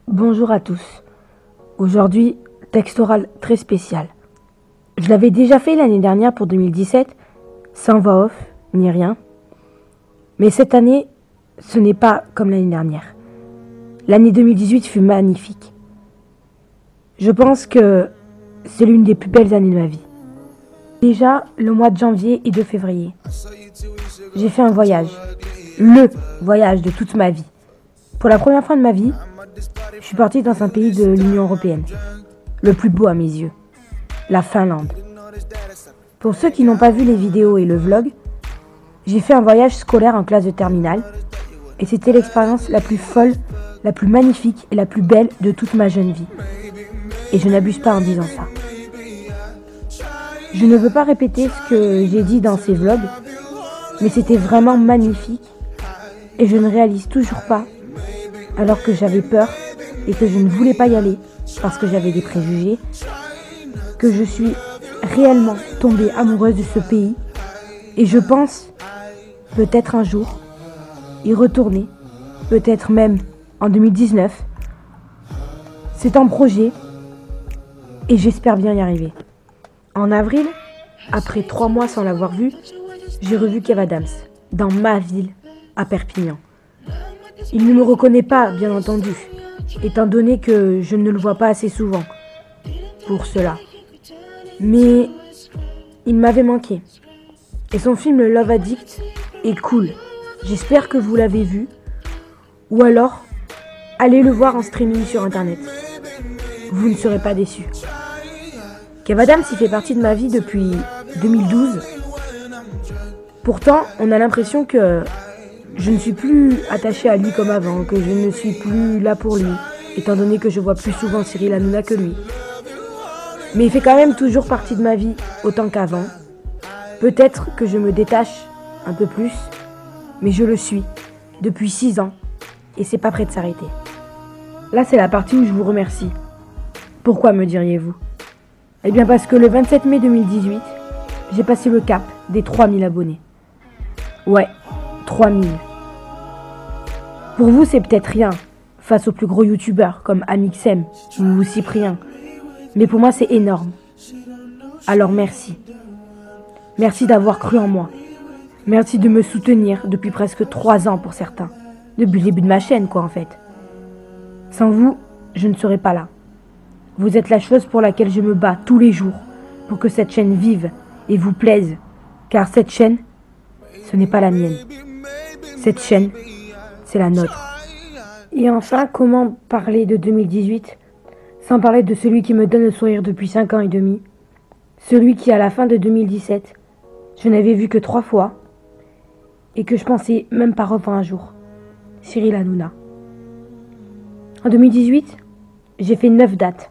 Bonjour à tous. Aujourd'hui, texte oral très spécial. Je l'avais déjà fait l'année dernière pour 2017, sans voix off, ni rien. Mais cette année, ce n'est pas comme l'année dernière. L'année 2018 fut magnifique. Je pense que c'est l'une des plus belles années de ma vie. Déjà, le mois de janvier et de février, j'ai fait un voyage. Le voyage de toute ma vie. Pour la première fois de ma vie, je suis partie dans un pays de l'Union européenne. Le plus beau à mes yeux. La Finlande. Pour ceux qui n'ont pas vu les vidéos et le vlog, j'ai fait un voyage scolaire en classe de terminale. Et c'était l'expérience la plus folle, la plus magnifique et la plus belle de toute ma jeune vie. Et je n'abuse pas en disant ça. Je ne veux pas répéter ce que j'ai dit dans ces vlogs, mais c'était vraiment magnifique. Et je ne réalise toujours pas, alors que j'avais peur et que je ne voulais pas y aller parce que j'avais des préjugés, que je suis réellement tombée amoureuse de ce pays. Et je pense peut-être un jour y retourner, peut-être même en 2019. C'est un projet et j'espère bien y arriver. En avril, après 3 mois sans l'avoir vu, j'ai revu Kev Adams dans ma ville, à Perpignan. Il ne me reconnaît pas, bien entendu, étant donné que je ne le vois pas assez souvent pour cela. Mais il m'avait manqué. Et son film Love Addict est cool. J'espère que vous l'avez vu. Ou alors, allez le voir en streaming sur internet. Vous ne serez pas déçus. Kev Adams, il fait partie de ma vie depuis 2012. Pourtant, on a l'impression que je ne suis plus attachée à lui comme avant, que je ne suis plus là pour lui, étant donné que je vois plus souvent Cyril Hanouna que lui. Mais il fait quand même toujours partie de ma vie autant qu'avant. Peut-être que je me détache un peu plus, mais je le suis depuis 6 ans et c'est pas prêt de s'arrêter. Là, c'est la partie où je vous remercie. Pourquoi, me diriez-vous? Eh bien parce que le 27 mai 2018, j'ai passé le cap des 3000 abonnés. Ouais, 3000. Pour vous, c'est peut-être rien, face aux plus gros youtubeurs comme Amixem ou Cyprien. Mais pour moi, c'est énorme. Alors merci. Merci d'avoir cru en moi. Merci de me soutenir depuis presque 3 ans pour certains. Depuis le début de ma chaîne, quoi, en fait. Sans vous, je ne serais pas là. Vous êtes la chose pour laquelle je me bats tous les jours, pour que cette chaîne vive et vous plaise. Car cette chaîne, ce n'est pas la mienne. Cette chaîne, c'est la nôtre. Et enfin, comment parler de 2018 sans parler de celui qui me donne le sourire depuis 5 ans et demi? Celui qui, à la fin de 2017, je n'avais vu que 3 fois et que je pensais même pas revoir un jour. Cyril Hanouna. En 2018, j'ai fait 9 dates.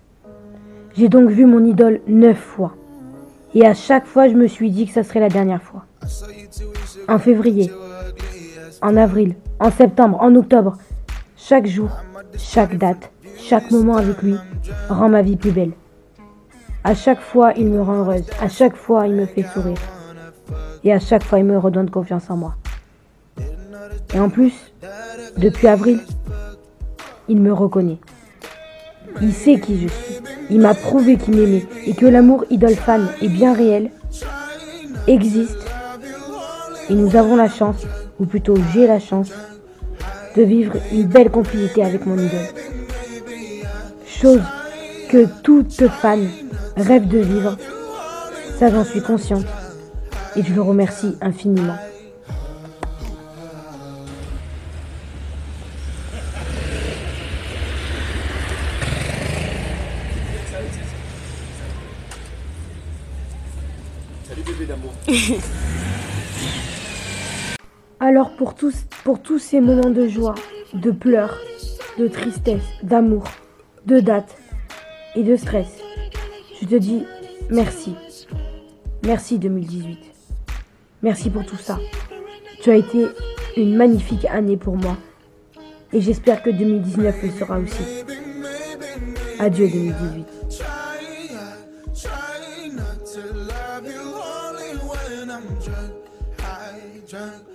J'ai donc vu mon idole 9 fois. Et à chaque fois, je me suis dit que ça serait la dernière fois. En février, en avril, en septembre, en octobre, chaque jour, chaque date, chaque moment avec lui rend ma vie plus belle. À chaque fois, il me rend heureuse. À chaque fois, il me fait sourire. Et à chaque fois, il me redonne confiance en moi. Et en plus, depuis avril, il me reconnaît. Il sait qui je suis. Il m'a prouvé qu'il m'aimait et que l'amour idole-fan est bien réel, existe. Et nous avons la chance, ou plutôt j'ai la chance, de vivre une belle complicité avec mon idole. Chose que toute fan rêve de vivre. Ça, j'en suis consciente. Et je le remercie infiniment. Salut bébé d'amour. Alors pour tous ces moments de joie, de pleurs, de tristesse, d'amour, de dates et de stress, je te dis merci. Merci 2018. Merci pour tout ça. Tu as été une magnifique année pour moi. Et j'espère que 2019 le sera aussi. Adieu 2018. Try not to love you only when I'm drunk.